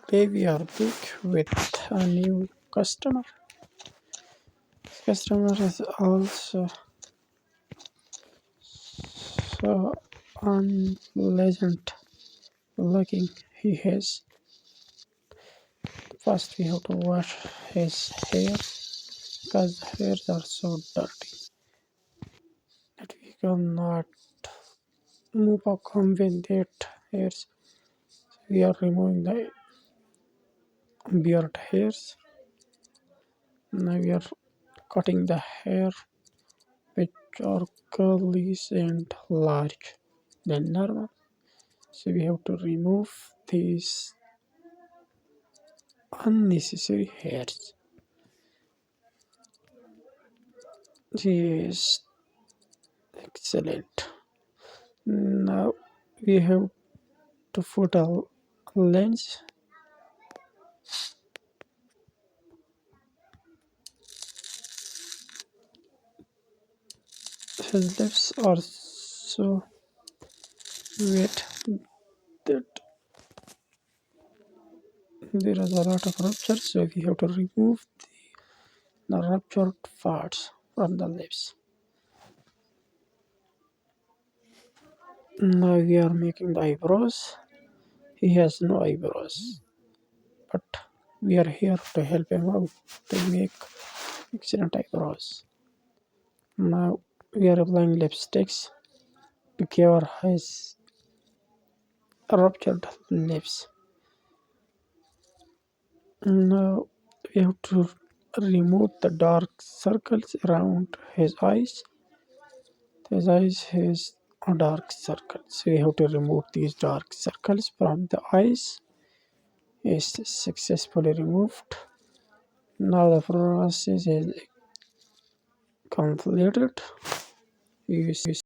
Today we are back with a new customer. Customer is also so unpleasant looking. He has first we have to wash his hair because the hairs are so dirty that we cannot move or comb with that hairs. We are removing the beard hairs. Now we are cutting the hair which are curly and large than normal. So we have to remove these unnecessary hairs. Yes, excellent. Now we have to put a lens. His lips are so wet that there is a lot of rupture, so we have to remove the ruptured parts from the lips. Now we are making the eyebrows. He has no eyebrows, but we are here to help him out to make excellent eyebrows. Now we are applying lipsticks to cover his ruptured lips. Now we have to remove the dark circles around his eyes. His eyes has a dark circle, so we have to remove these dark circles from the eyes. Is successfully removed. Now the process is completed. You